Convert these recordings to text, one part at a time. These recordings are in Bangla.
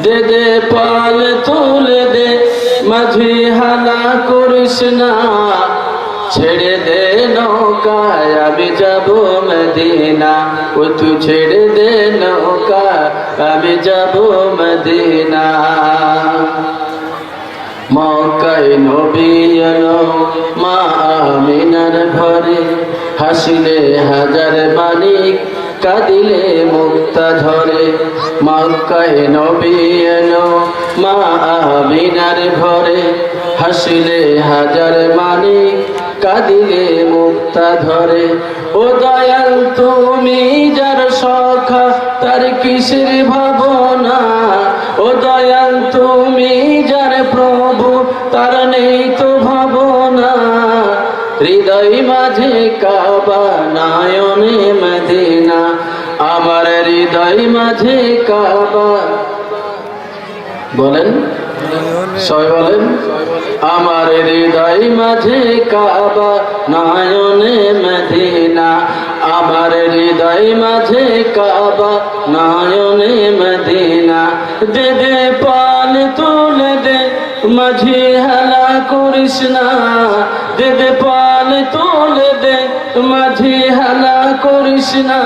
দে দে পাল তুলে দে মাঝি হালা করিস না, ছেড়ে দে নৌকায় আমি যাব মদিনা, ও তুই ছেড়ে দে নৌকা আমি যাব মদিনা। মক্কায় নবী এলো মা আমিনার ঘরে, হাসিলে হাজার মানিক কাঁদিলে মুক্তা ঝরে। মক্কায় নবী এলো মা আমিনার ঘরে, হাসিলে হাজার মানিক কাঁদিলে মুক্তা ধরে। ও দয়াল তুমি যার সখা তার কিসের ভাবনা, ও দয়াল তুমি যার প্রভু তার নেই তো ভাবনা। হৃদয় মাঝে কাবা নয়নে মদিনা, আমার হৃদয় মাঝে কাবা। বলেন সবাই বলেন, আমার হৃদয় মাঝে কাবা নয়নে মদিনা, আমার হৃদয় মাঝে কাবা নয়নে মদিনা। দে দে পাল তুলে দে মাঝি হালা করিস না, দে দে পাল তুলে দে মাঝি হালা করিস না,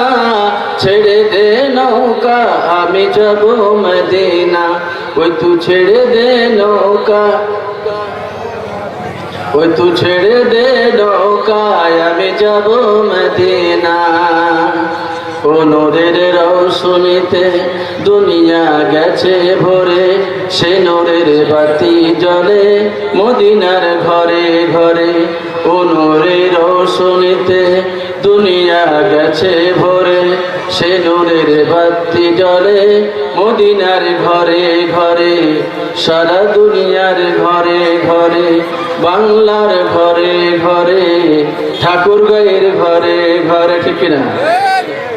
ছেড়ে দে নৌকা আমি যাব মদিনা, ওই তু ছেড়ে দে নৌকা, ওই তু ছেড়ে দে নৌকায় আমি যাব মদিনা। ও নূরের রৌশনীতে দুনিয়া গেছে ভরে, সে নূরের বাতি জ্বলে মদিনার ঘরে ঘরে। ও নূরের রৌশনীতে দুনিয়া গেছে ভরে, সে নূরের বাতি জ্বলে মদিনার ঘরে ঘরে। সারা দুনিয়ার ঘরে ঘরে, বাংলার ঘরে ঘরে, ঠাকুর গায়ের ঘরে ঘরে, ঠিক না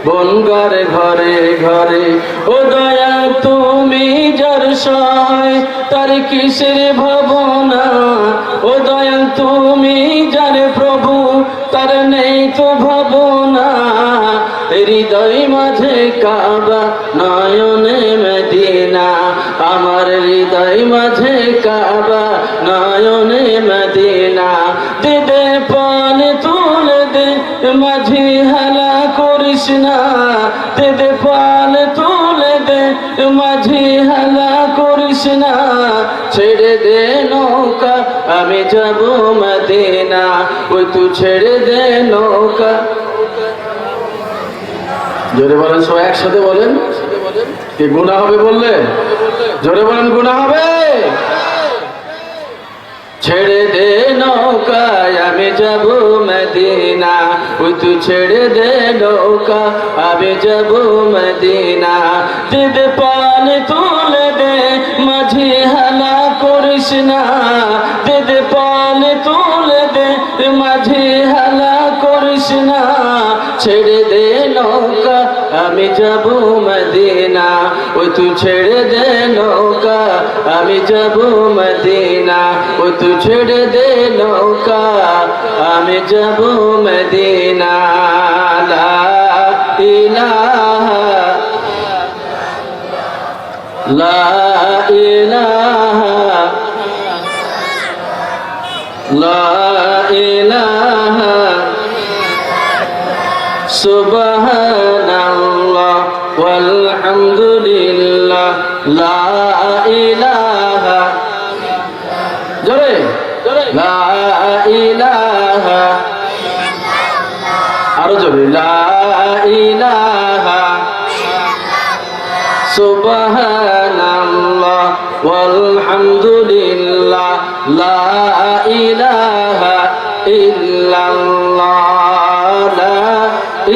বনগার ঘরে ঘরে। ও দয়া তুমি যার সহায় তার কিসের ভাবনা, ও দয়া তুমি যার প্রভু তার নেই তো ভাবনা। হৃদয় মাঝে কাবা নয়নে মদিনা, আমার হৃদয় মাঝে কাবা নয়নে মদিনা। দে দে পাল তুলে দে মাঝি হালা করিস না, দে দে পাল তুলে দে মাঝি হালা করিস না, ছেড়ে দে নৌকা আমি যাব মদিনা, ওই তু ছেড়ে দে নৌকা। জোরে বলেন সবাই একসাথে বলেন, কি গুনাহ হবে বললে? জোরে বলেন গুনাহ হবে? ছেড়ে দে নৌকায় আমি যাব মদিনা, ওই তু ছেড়ে দে নৌকা আমি যাব মদিনা। দে দে পাল তুলে দে মাঝি হালা করিস না, দে দে পাল তুলে দে মাঝি হালা করিস না, ছেড়ে দে নৌকা আমি যাব মদিনা, ওই তু ছেড়ে দে নৌকা আমি যাব মদিনা, ওই তু ছেড়ে দে নৌকা আমি যাব মদিনা। লা ইলাহা লা ইলাহা লা ইলাহা সুবহানাল্লাহ ওয়ালহামদুলিল্লাহ লা ইলাহা, জোরে লা ইলাহা, আরো জোরে লা ইলাহা সুবহানাল্লাহ ওয়ালহামদুলিল্লাহ লা ইলাহা ইল্লাল্লাহ লা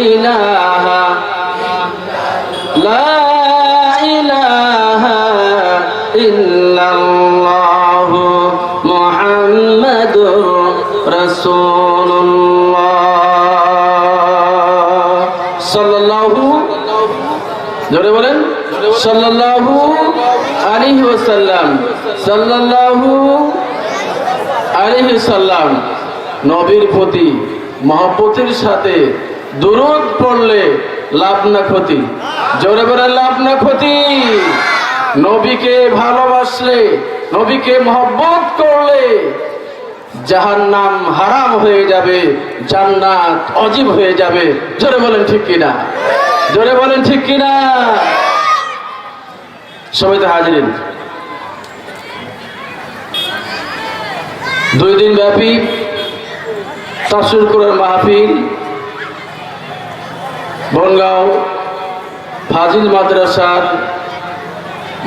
ইলাহা লা ইলাহা ইল্লাল্লাহ মুহাম্মাদুর রাসূলুল্লাহ সাল্লাল্লাহু, জোরে বলেন সাল্লাল্লাহু আলাইহি ওয়াসাল্লাম, সাল্লাল্লাহু আলাইহি ওয়াসাল্লাম। নবীর প্রতি মহব্বতের সাথে দরুদ পড়লে লাভ না ক্ষতি, জোরে বলেন লাভ না ক্ষতি। নবীকে ভালোবাসলে, নবীকে মহব্বত করলে জাহান্নাম হারাম হয়ে যাবে, জান্নাত অজীব হয়ে যাবে। জোরে বলেন ঠিক কিনা? জোরে বলেন ঠিক কিনা? সবাই তো হাজিরিন, 2 দিন ব্যাপী তাফসীর কোরআন মাহফিল বনগাঁও ফাজিল মাদ্রাসার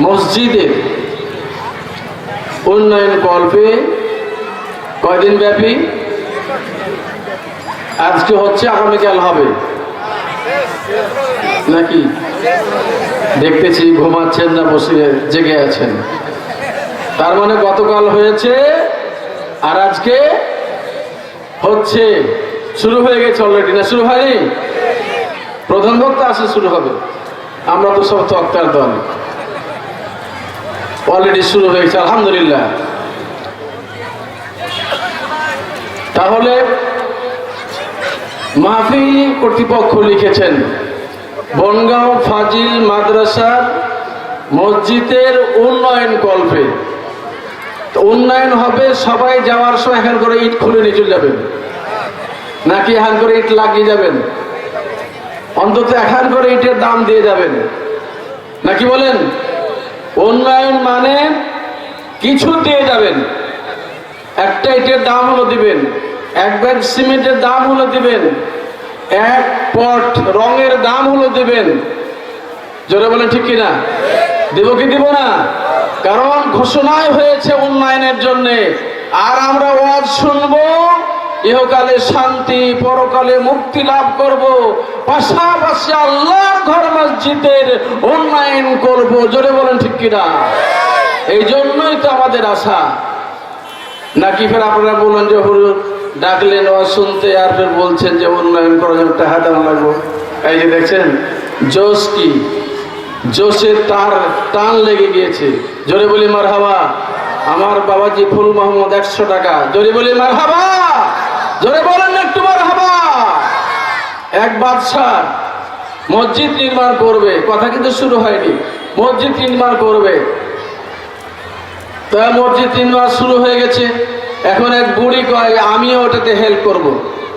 মসজিদের উন্নয়ন কল্পে কয়দিন ব্যাপী? আজকে হচ্ছে, আগামীকাল হবে নাকি? দেখতেছি ঘুমাচ্ছেন না বসে জেগে আছেন। তার মানে গতকাল হয়েছে আর আজকে হচ্ছে, শুরু হয়ে গেছে অলরেডি। না শুরু হয়নি? প্রধান বক্তা আসে শুরু হবে। আমরা তো সব তক্তার দল, অলরেডি শুরু হয়ে গেছে আলহামদুলিল্লাহ। তাহলে মাহফিল কর্তৃপক্ষ লিখেছেন বনগাঁও ফাজিল মাদ্রাসার মসজিদের উন্নয়ন কল্পে। উন্নয়ন হবে, সবাই যাওয়ার সময় এখান করে ইট খুলে নিয়ে চলে যাবেন, নাকি এখান করে ইট লাগিয়ে যাবেন? অন্তত এখান করে ইটের দাম দিয়ে যাবেন, নাকি বলেন? উন্নয়ন মানে কিছু দিয়ে যাবেন। একটা ইটের দাম হলো দিবেন, 1 ব্যাগ সিমেন্টের দাম হলো দিবেন, 1 পট রঙের দাম হলো দিবেন। জোরে বলেন ঠিক কিনা? দেব কি দিব না? কারণ ঘোষণায় হয়েছে উন্নয়নের জন্যে। আর আমরা ওয়াজ শুনবো, ইহকালে শান্তি, পরকালে মুক্তি লাভ করব, পাশাপাশি আল্লাহর ঘর মসজিদের উন্নয়ন করব। জোরে বলেন ঠিক কিনা? এই জন্যই তো আমাদের আশা। নাকি ফের আপনারা বলেন যে হুজুর ডাকলেন ওয়াজ শুনতে, আর ফের বলছেন যে উন্নয়ন করার জন্য টাকা দাম লাগবো। এই যে দেখছেন জোশ কি, জোশে তার টান লেগে গিয়েছে। জোরে বলি মারহাবা। আমার বাবাজি ফুল মোহাম্মদ 100 টাকা। জোরে বলি মারহাবা। জোরে বলেন একটু মারহাবা। এক বাদশাহ মসজিদ নির্মাণ করবে, কথা কিন্তু শুরু হয়নি, মসজিদ নির্মাণ করবে। তা মসজিদ নির্মাণ শুরু হয়ে গেছে। এখন এক বুড়ি কয় আমিও ওটাতে হেল্প করব।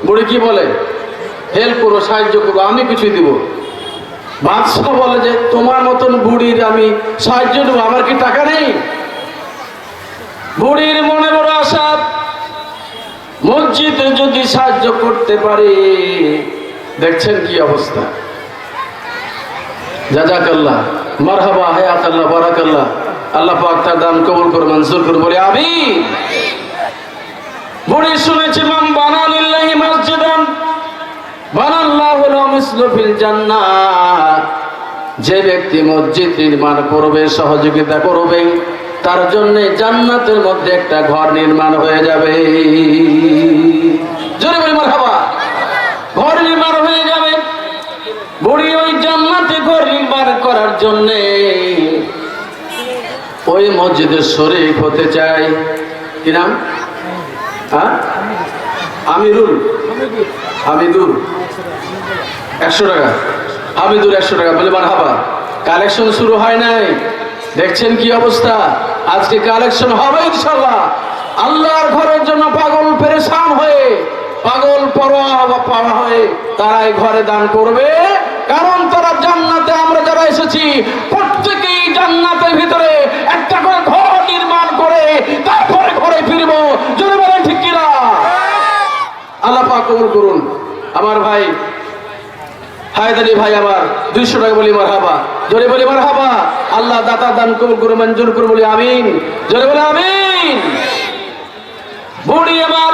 বুড়ি কি বলে? হেল্প করবো, সাহায্য করবো, আমি কিছু দিব। বাদশাহ বলে যে তোমার মতন বুড়ির আমি সাহায্য দেবো, আমার কি টাকা নেই? বুড়ির মনে বড় আশা, মসজিদে যদি সাহায্য করতে পারি। দেখছেন কি অবস্থা। জাযাকাল্লাহ, মারহাবা, হায়াকাল্লাহ, বারাকাল্লাহ। আল্লাহ পাক তার দান কবুল করে মঞ্জুর করে বলে আমিন। বুড়ি শুনেছে মান বানা লিল্লাহি মসজিদান বানাল্লাহু লাহু মিসলু ফিল জান্নাহ। যে ব্যক্তি মসজিদ নির্মাণ করবে, সহযোগিতা করবে, তার জন্য জান্নাতের মধ্যে একটা ঘর নির্মাণ হয়ে যাবে। জোরে বলি মারহাবা। ঘর নির্মাণ হয়ে যাবে। বুড়ি ওই জান্নাতে ঘর নির্মাণ করার জন্য ওই মসজিদের শরীক হতে চায়। কি নাম? আমিরুল, হামিদুর 100 টাকা। হামিদুর 100 টাকা বলে মারহাবা। কালেকশন শুরু হয় নাই, দেখছেন কি অবস্থা। আজকে কালেকশন হবে ইনশাআল্লাহ। আল্লাহর ঘরের জন্য পাগল পেরেশান হয়ে, পাগল পাওয়া হয়ে তারা এই ঘরে দান করবে। কারণ তারা জান্নাতে, আমরা যারা এসেছি প্রত্যেকেই জান্নাতের ভিতরে একটা করে ঘর নির্মাণ করে তারপরে ঘরে ফিরবো। জোরে বলেন ঠিক কিনা? আল্লাহ পাক কবুল করুন। আমার ভাই হায়দারি ভাই আমার 200 টাকা বলি মারহাবা। জোরে বলি মারহাবা। আল্লাহ দাতা দান কবুল করে মঞ্জুর করে বলি আমিন। জোরে বলে আমিন। বুড়ি আমার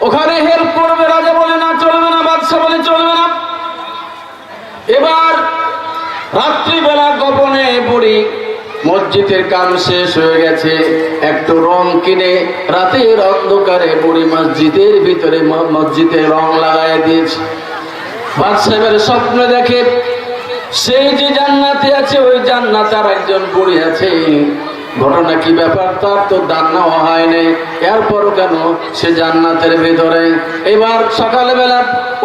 ওখানে হেল্প করবে, রাজা বলে না চলবে না, বাদশা বলে চলবে না। এবার রাত্রিবেলা গোপনে বুড়ি, মসজিদের কাম শেষ হয়ে গেছে, একটু রং কিনে রাতের অন্ধকারে বুড়ি মসজিদের ভিতরে মসজিদে রং লাগাই দিয়েছে। বাদশা এবারে স্বপ্ন দেখে সেই যে জান্নাতে আছে, ওই জান্নাতে আর একজন বুড়ি আছে। ঘটনা কি ব্যাপার, তার তো দান নেওয়া হয়নি, এরপরও কেন সে জান্নাতের ভিতরে। এবার সকালবেলা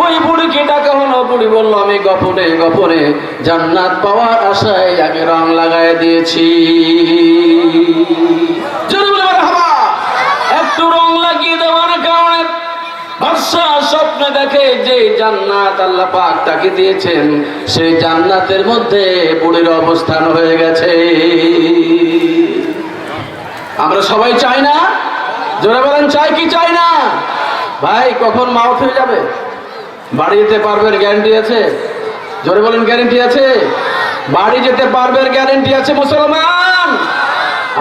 ওই বুড়িকে ডাকা হলো। বুড়ি বলল, আমি গোপনে গোপনে জান্নাত পাওয়ার আশায় আমি রং লাগাই দিয়েছি। জোরে বলে মারহাবা। একটু রং লাগিয়ে দেওয়ার কারণে বাদশা স্বপ্নে দেখে যে জান্নাত আল্লাহ পাক তাকে দিয়েছেন, সেই জান্নাতের মধ্যে বুড়ির অবস্থান হয়ে গেছে। আমরা সবাই চাই না? জোরে বলেন, চাই কি চাই না? ভাই কখন মাউথ হয়ে যাবে? বাড়ি যেতে পারবেন গ্যারান্টি আছে? জোরে বলেন, গ্যারান্টি আছে? বাড়ি যেতে পারবেন গ্যারান্টি আছে মুসলমান?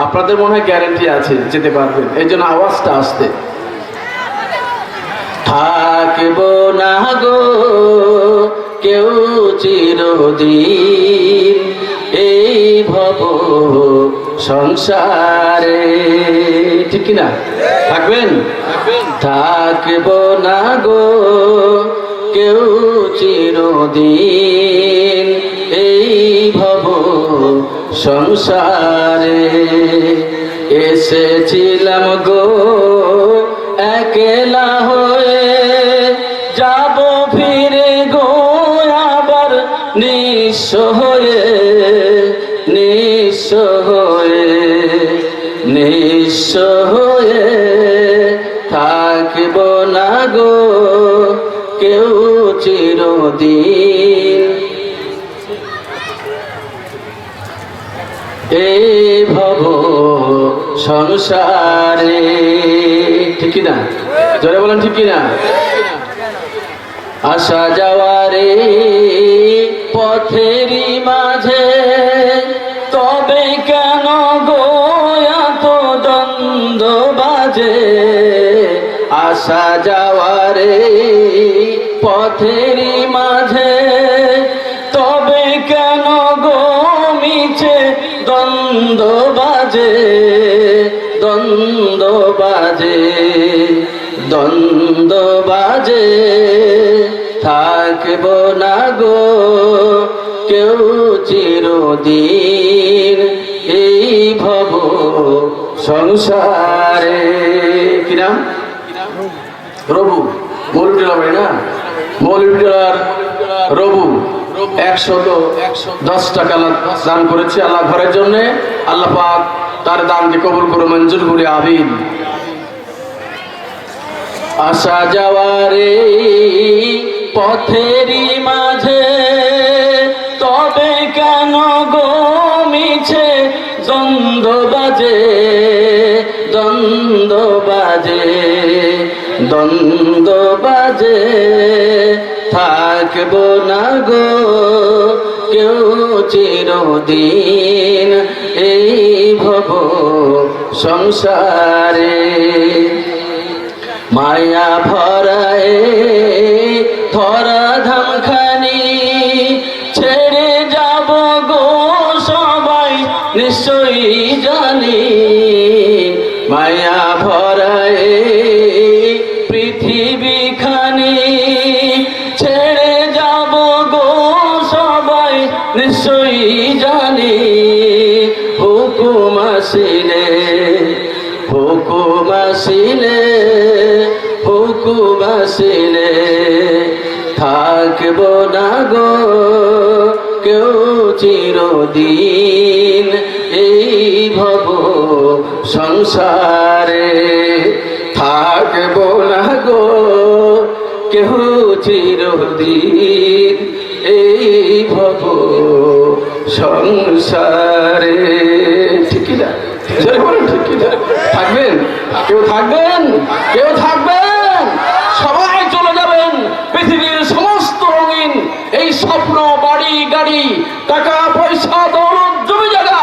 আপনাদের মনে হয় গ্যারান্টি আছে যেতে পারবেন, এই জন্য আওয়াজটা আসতে। থাকব না গো কেউ চিরদিন এই ভব সংসারে, ঠিক কিনা? থাকবেন? থাকব না গো কেউ চিরদিন এই ভব সংসারে। এসেছিলাম গো একলা হয়ে, যাব ফিরে গো আবার নিঃস্ব হয়ে, নিঃস্ব হয়ে, নিঃস্ব হয়ে। থাকব না গো কেউ চিরদিন এই ভব সংসারে, ঠিক না? জোরে বলেন, ঠিক কিনা? আসা যাওয়ারে পথেরই মাঝে তবে কেন গো এত দ্বন্দ্ব বাজে। আসা যাওয়ারে পথেরই মাঝে তবে কেন গো মিছে দ্বন্দ্ব বাজে, দ্বন্দ্ব বাজে, দ্বন্দ্ব বাজে। থাকব না গো কেউ চিরদিন এই ভব সংসারে। কি নাম? রবু। মৌলভীটোলা ভাই না? মৌলভীটোলার রবু 110 টাকা দান করেছে আল্লাহ ঘরের জন্য। আল্লাহ পাক তার দানকে কবুল করে মঞ্জুর করে আমিন। আসা যাওয়ারে পথেরই মাঝে তবে কেন গো মিছে দ্বন্দ্ব বাজে, দ্বন্দ্ব বাজে, দ্বন্দ্ব বাজে। থাকব না গো কেউ চিরদিন এই ভব সংসারে। মায়া ভরায় ধরা ধামখানি ছেড়ে যাব গো সবাই নিশ্চয়ই জানি। মায়া ভরায় পৃথিবী খানি ছেড়ে যাব গো সবাই নিশ্চয়ই জানি। হুকুম আসিলে, হুকুম আসিলে, হুকুম আসিলে থাকব না গো কেউ চিরদিন এই ভব সংসারে। থাকব না গো কেউ চিরদিন এই ভব সংসারে, ঠিক না? ঠিক না? থাকবেন? কেউ থাকবেন? কেউ থাকবেন? সবাই চলে যাবেন। পৃথিবীর সমস্ত রঙিন এই স্বপ্ন, বাড়ি গাড়ি, টাকা পয়সা, দৌলত, জমি জায়গা,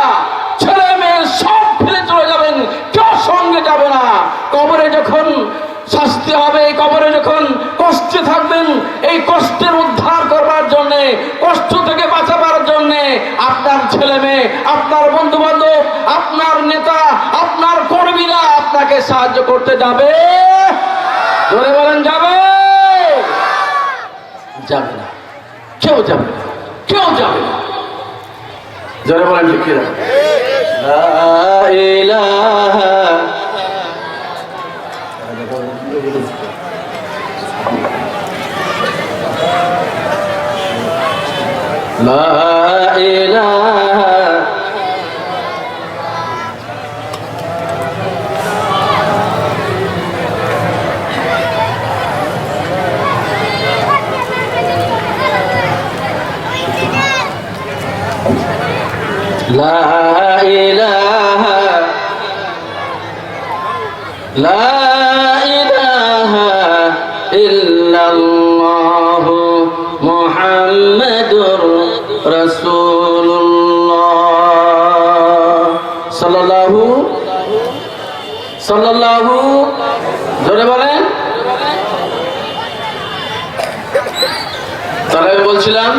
ছেলে মেয়ে সব ফেলে চলে যাবেন, কেউ সঙ্গে যাবে না। কবরে যখন শাস্তি হবে, কবরে যখন কষ্টে থাকবেন, এই কষ্টের উদ্ধার করবার জন্যে, কষ্ট থেকে বাঁচাবার জন্যে আপনার ছেলে মেয়ে, আপনার বন্ধু বান্ধব, আপনার নেতা, আপনার কর্মীরা আপনাকে সাহায্য করতে যাবে। ধরে বলেন, যাবে? যাবে না, কেউ যাবে না, কেউ যাবে না। জোরে বলেন, ঠিক কিনা? لا إله لا إله لا إله لا إله إلا الله محمد رسول الله صلى الله জোরে বলেন। তাহলে আমি বলছিলাম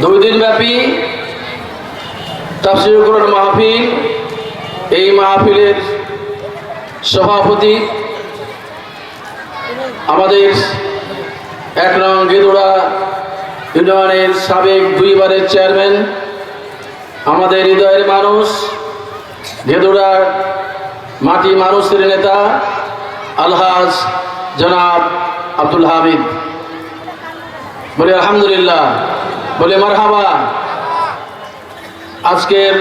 2 দিন ব্যাপী তাফসীর কোরআন মাহফিল, এই মাহফিলের সভাপতি আমাদের 1 নং গেদুড়া ইউনিয়নের সাবেক 2 বারের চেয়ারম্যান, আমাদের হৃদয়ের মানুষ, গেদুড়ার মাটি মানুষের নেতা আলহাজ জনাব আব্দুল হামিদ। বলি আলহামদুলিল্লাহ, বলি মারহাবা। আজকের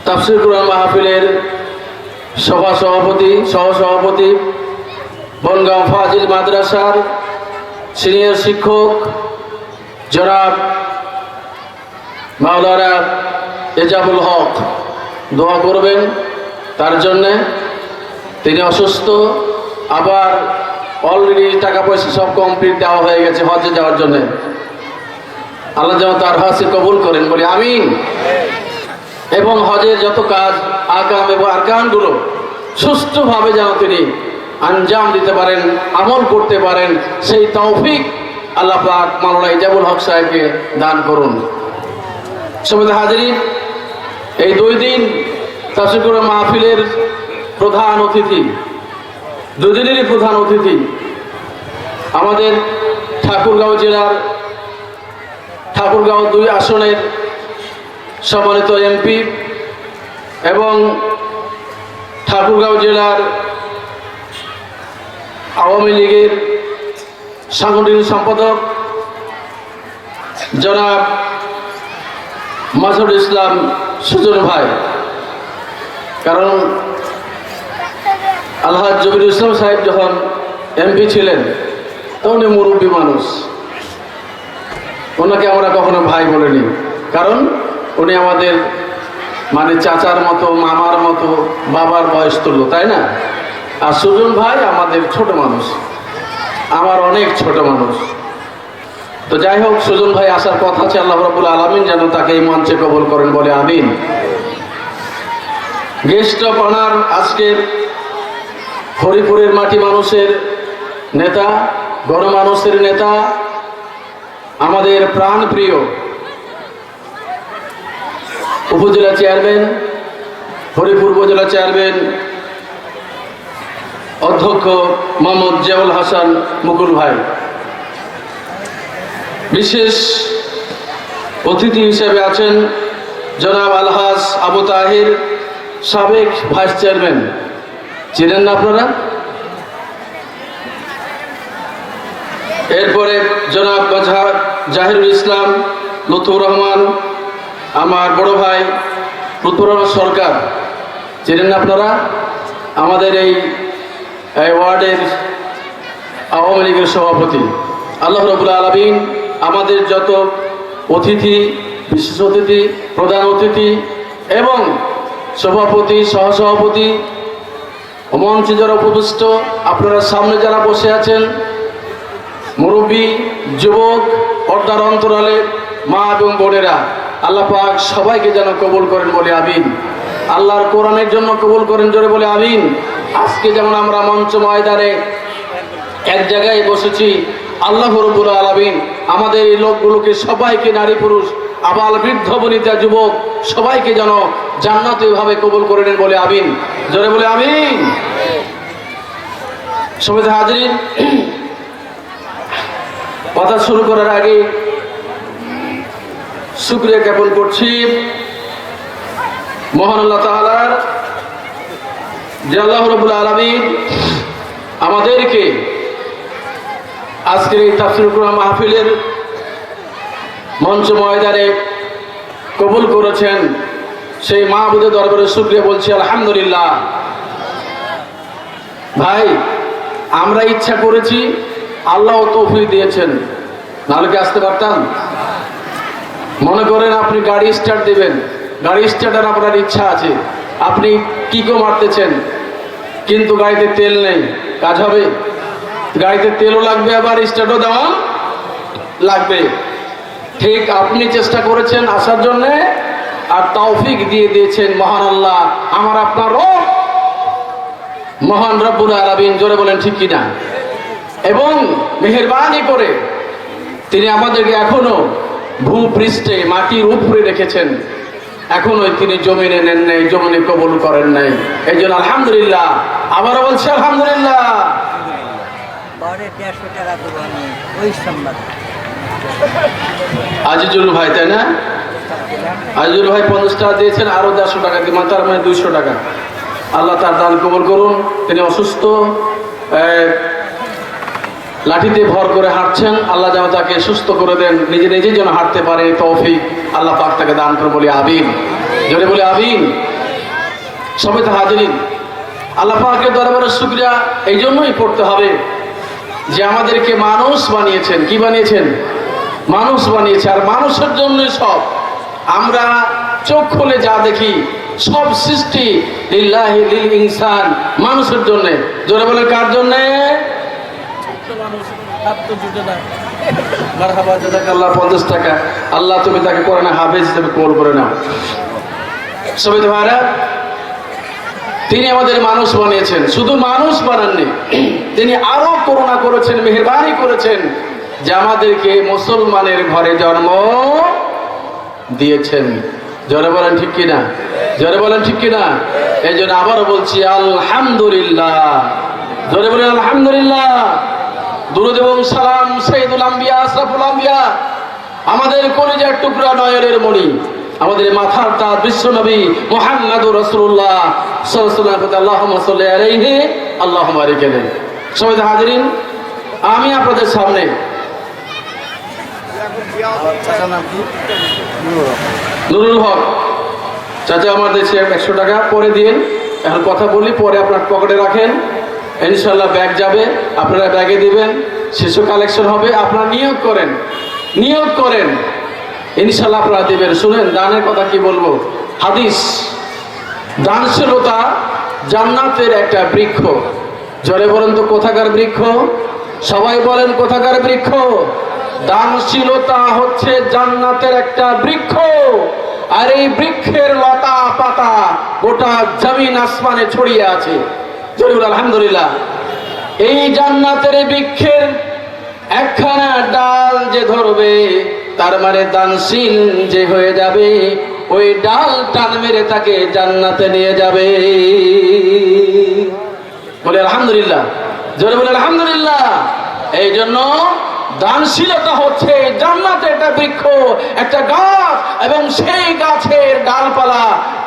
তাফসীর কোরআন মাহফিলের সহসভাপতি বনগাঁও ফাজিল মাদ্রাসার সিনিয়র শিক্ষক জনাব মাওলানা এজাবুল হক, দোয়া করবেন তার জন্যে। তিনি অসুস্থ, আবার অলরেডি টাকা পয়সা সব কমপ্লিট দেওয়া হয়ে গেছে হজে যাওয়ার জন্যে। আল্লাহ যেন তার হজকে কবুল করেন, বলি আমিন। এবং হজের যত কাজ আকাম এবং আরকানগুলো সুষ্ঠুভাবে যেন তিনি আঞ্জাম দিতে পারেন, আমল করতে পারেন, সেই তৌফিক আল্লাহ পাক মাওলানা ইজাবুল হক সাহেবকে দান করুন। সমিতি হাজিরিন, এই 2 দিন তাফসীর কোরআন মাহফিলের প্রধান অতিথি, 2 দিনেরই প্রধান অতিথি আমাদের ঠাকুরগাঁও জেলার ঠাকুরগাঁও 2 আসনের সম্মানিত এমপি এবং ঠাকুরগাঁও জেলার আওয়ামী লীগের সাংগঠনিক সম্পাদক জনাব মাসুদ ইসলাম সুজন ভাই। কারণ আলহাজ জবিরুল ইসলাম সাহেব যখন এমপি ছিলেন তখন উনি মুরব্বী মানুষ, ওনাকে আমরা কখনো ভাই বলিনি, কারণ উনি আমাদের মানে চাচার মতো, মামার মতো, বাবার বয়স তুল্য, তাই না? আর সুজন ভাই আমাদের ছোট মানুষ, আমার অনেক ছোট মানুষ। তো যাই হোক, সুজন ভাই আসার কথা আছে, আল্লাহ রাব্বুল আলামিন যেন তাকে এই মঞ্চে কবুল করেন, বলে আমিন। গেস্ট অফ অনার আজকের হরিপুরের মাটি মানুষের নেতা, গণমানুষের নেতা, আমাদের প্রাণ প্রিয় উপজেলা চেয়ারম্যান, হরিপুর উপজেলা চেয়ারম্যান অধ্যক্ষ মোহাম্মদ জিয়াউল হাসান মুকুল ভাই, বিশেষ অতিথি হিসেবে আছেন জনাব আলহাজ আবু তাহির, সাবেক ভাইস চেয়ারম্যান, চিনেন না আপনারা? এরপরে জনাব জাহিরুল ইসলাম, লুৎফুর রহমান, আমার বড় ভাই লুৎফুর রহমান সরকার, চিনেন না আপনারা? আমাদের এই ওয়ার্ডের আওয়ামী লীগের সভাপতি। আল্লাহ রাব্বুল আলামিন আমাদের যত অতিথি, বিশেষ অতিথি, প্রধান অতিথি এবং সভাপতি, সহসভাপতি, মঞ্চে যারা উপবিষ্ট, আপনারা সামনে যারা বসে আছেন, মুরব্বী, যুবক, পর্দার অন্তরালে মা এবং বোনেরা, আল্লাহ পাক সবাইকে যেন কবুল করেন, বলে আমিন। আল্লাহর কোরআনের জন্য কবুল করেন, জোরে বলে আমিন। আজকে যেমন আমরা মঞ্চ ময়দানে এক জায়গায় বসেছি, আল্লাহ রাব্বুল আলামিন আমাদের এই লোকগুলোকে সবাইকে, নারী পুরুষ, আবাল বৃদ্ধ বনিতা যুবক সবাইকে যেন জান্নাতীভাবে কবুল করে নেন, বলে আমিন। জোরে বলে আমিন। সমিতি হাজিরিন, কথা শুরু করার আগে শুকরিয়া জ্ঞাপন করছি মহান আল্লাহ তাআলার যে আল্লাহ রাব্বুল আলামিন আমাদেরকে আজকের এই তাফসীরুল কুরআন মাহফিলের মঞ্চ ময়দানে কবুল করেছেন, সেই মাহবুদের দরবারে শুকরিয়া বলছি আলহামদুলিল্লাহ। ভাই, আমরা ইচ্ছা করেছি, আল্লাহ তৌফিক দিয়েছেন, নাহলে কি আসতে পারতাম? মনে করেন আপনি গাড়ি স্টার্ট দিবেন, গাড়ি স্টার্টার আপনার ইচ্ছা আছে, আপনি কিকও মারতেছেন, কিন্তু গাড়িতে তেল নেই, কাজ হবে? গাড়িতে তেলও লাগবে, আবার স্টার্টও দেওয়া লাগবে। ঠিক আপনি চেষ্টা করেছেন আসার জন্য, আর তৌফিক দিয়ে দিয়েছেন মহান আল্লাহ, আমার আপনার রব মহান রব্বুল আলামিন। জোরে বলেন ঠিক কিনা? এবং মেহেরবানি করে তিনি আমাদেরকে এখনো ভূপৃষ্ঠে মাটির উপরে রেখেছেন, এখনো তিনি জমিনে নেন নাই, জমিনে কবুল করেন নাই। এই জন্য আলহামদুলিল্লাহ, আবারও বলছি আলহামদুলিল্লাহ। আজিজুল ভাই, তাই না? আজিজুল ভাই 50 টাকা দিয়েছেন, আরো 150 টাকা দিয়ে, তার মানে 200 টাকা। আল্লাহ তার দান কবুল করুন। তিনি অসুস্থ, লাঠিতে ভর করে হাঁটছেন, আল্লাহ যেন তাকে সুস্থ করে দেন, নিজে নিজে যেন হাঁটতে পারে তৌফিক আল্লাহ পাক তাকে দান করে, বলি আমিন। জোরে বলি আমিন। সবাই তো হাজিরিন, আল্লাহ পাকের দরবারে শুকরিয়া এই জন্যই করতে হবে যে আমাদেরকে মানুষ বানিয়েছেন। কি বানিয়েছেন? মানুষ বানিয়েছে, আর মানুষের জন্যই সব। আমরা চোখ খুলে যা দেখি সব সৃষ্টি লিল্লাহি লিল ইনসান, মানুষের জন্য। জোরে বলে কার জন্য? মারহাবা, জাযাকাল্লাহ, 50 টাকা। আল্লাহ তুমি তাকে কোরআনে হাফেজ হিসেবে কবুল করে নাও। সবাই তো ভাইরা, তিনি আমাদের মানুষ বানিয়েছেন, শুধু মানুষ বানাননি, তিনি আরো করুণা করেছেন, মেহেরবানি করেছেন যে আমাদেরকে মুসলমানের ঘরে জন্ম দিয়েছেন। জোরে বলেন ঠিক কিনা? জোরে বলেন ঠিক কিনা? এই জন্য আবারও বলছি আলহামদুলিল্লাহ। জোরে বলেন আলহামদুলিল্লাহ। দুরূদ এবং সালাম সাইয়্যিদুল আম্বিয়া, আশরাফুল আম্বিয়া, আমাদের কলিজার টুকরা, নয়নের মণি, আমাদের মাথার তাজ বিশ্বনবী মুহাম্মদুর রাসূলুল্লাহ সাল্লাল্লাহু আলাইহি ওয়াসাল্লাম, আল্লাহুম্মা সাল্লি আলাইহি আল্লাহুম্মা বারিক আলাইহি। সবাই হাজিরিন, আমি আপনাদের সামনে নুরুল হক চাচা আমার দিয়েছে 100 টাকা, পরে দিন। এখন কথা বলি, পরে আপনার পকেটে রাখেন, ইনশাল্লাহ ব্যাগ যাবে, আপনারা ব্যাগে দিবেন, শিশু কালেকশন হবে। আপনারা নিয়োগ করেন, নিয়োগ করেন, ইনশাল্লাহ আপনারা দিবেন। শুনেন দানের কথা কি বলবো। হাদিস, দানশীলতা জান্নাতের একটা বৃক্ষ। জোরে বলেন তো কোথাকার বৃক্ষ? সবাই বলেন কোথাকার বৃক্ষ? দানশীলতা হচ্ছে জান্নাতের একটা বৃক্ষ। আর এই বৃক্ষের লতা পাতা গোটা জমিন আসমানে ছড়িয়ে আছে। জোরে বলেন আলহামদুলিল্লাহ। এই জান্নাতের বৃক্ষের একখানা ডাল যে ধরবে, তার মানে দানশীল যে হয়ে যাবে, ওই ডাল টান মেরে তাকে জান্নাতে নিয়ে যাবে। বলে আলহামদুলিল্লাহ। জোরে বলে আলহামদুলিল্লাহ। এই জন্য দানশীলতা হচ্ছে জান্নাতের একটা বৃক্ষ, একটা গাছ, এবং সেই গাছের ডালপালা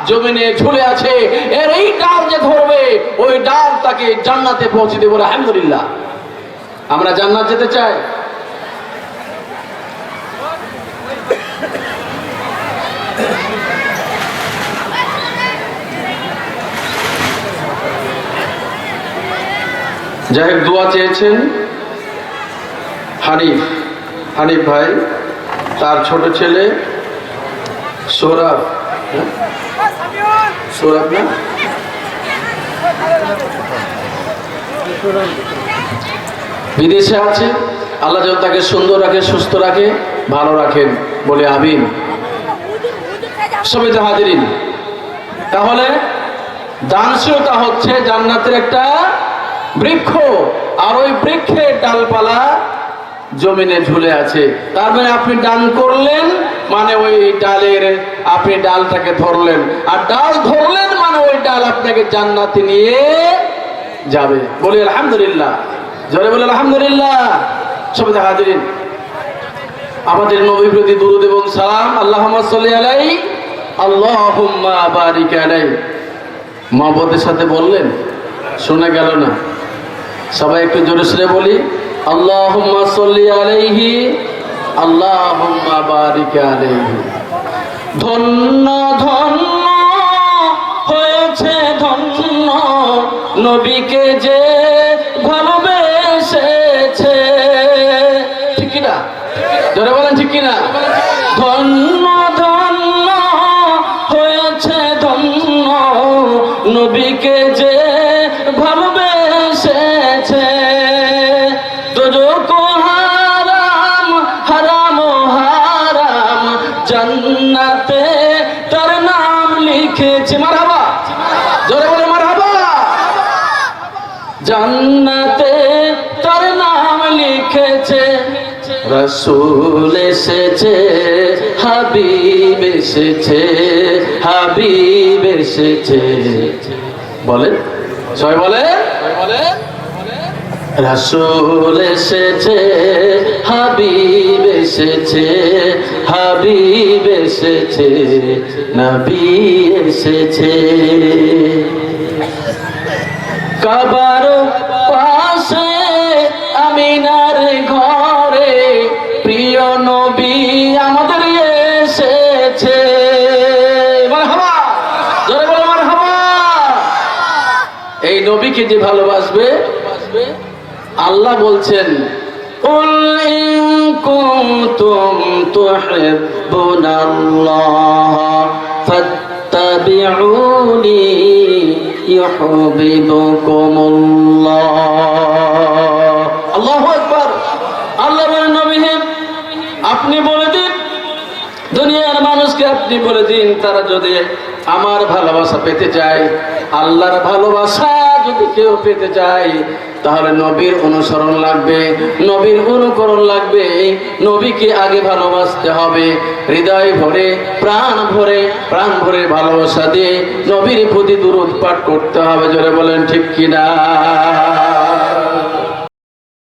জমিনে ঝুলে আছে। এর এই ডাল যে ধরবে, ওই ডাল তাকে জান্নাতে পৌঁছে দেবে। বলে আলহামদুলিল্লাহ। আমরা জান্নাত যেতে চাই। যাই হোক, দোয়া চেয়েছেন হানিফ ভাই, তার ছোট ছেলে সৌরভ, না বিদেশে আছে, আল্লাহ যেন তাকে সুন্দর রাখে, সুস্থ রাখে, ভালো রাখেন, বলে আমিন। সবাই তো হাজিরিন। তাহলে দানশীলতা হচ্ছে জান্নাতের একটা বৃক্ষ, আর ওই বৃক্ষের ডালপালা জমিনে ঝুলে আছে। তার মানে আপনি দান করলেন মানে ওই ডালের, আপনি ডালটাকে ধরলেন, আর ডাল ধরলেন মানে ওই ডাল আপনাকে জান্নাতে নিয়ে যাবে। বলি আলহামদুলিল্লাহ। জোরে বলে আলহামদুলিল্লাহ। সবাই হাজিরিন, আমাদের নবী প্রতি দুরূদ এবং সালাম, আল্লাহুম্মা সাল্লি আলাইহি আল্লাহুম্মা বারিক আলাইহি। মহব্বতের সাথে বললেন, শোনা গেল না? সবাই একটু জোরে সোরে বলি, আল্লাহুম্মা সাল্লি আলাইহি, আল্লাহুম্মা বারিক আলাইহি। ধন্য ধন্য হয়েছে ধন্য নবীকে যে ভালোবেসেছে। ঠিক কিনা? জোরে বলেন ঠিক কিনা? ধন্য ধন্য হয়েছে ধন্য নবীকে যে ভালোবেসেছে। দোজখ হারাম হারাম হারাম জান্নাতে তার নাম লিখেছে। মারহাবা, জোরে বলে মারহাবা। জান্নাতে তার নাম লিখেছে। রাসূল এসেছে, হাবিব এসেছে, হাবিব এসেছে। বলেন সবাই, বলেন রাসূল এসেছে, হাবিব এসেছে, হাবিব এসেছে, নবী এসেছে। কাবার পাশে আমিনার ঘরে প্রিয় নবী আমাদের এসেছে। মারহাবা, জোরে বলো মারহাবা। এই নবীকে যে ভালোবাসবে, আল্লাহ বলছেন, কুল ইন কুনতুম তুহিব্বুনাল্লাহ ফাত্তাবিউনি ইউহিব্বুকুমুল্লাহ। আল্লাহু আকবার। আল্লাহ বলেন, নবী হে, আপনি বলে দিন, দুনিয়ার মানুষকে আপনি বলে দিন, তারা যদি আমার ভালোবাসা পেতে চায়, আল্লাহর ভালোবাসা যদি কেউ পেতে চায়, তাহলে নবীর অনুসরণ লাগবে, নবীর অনুকরণ লাগবে। নবীকে আগে ভালোবাসতে হবে, হৃদয় ভরে প্রাণ ভরে ভালোবাসা দিয়ে নবীর প্রতি দুরূদ পাঠ করতে হবে। জোরে বলেন ঠিক কিনা?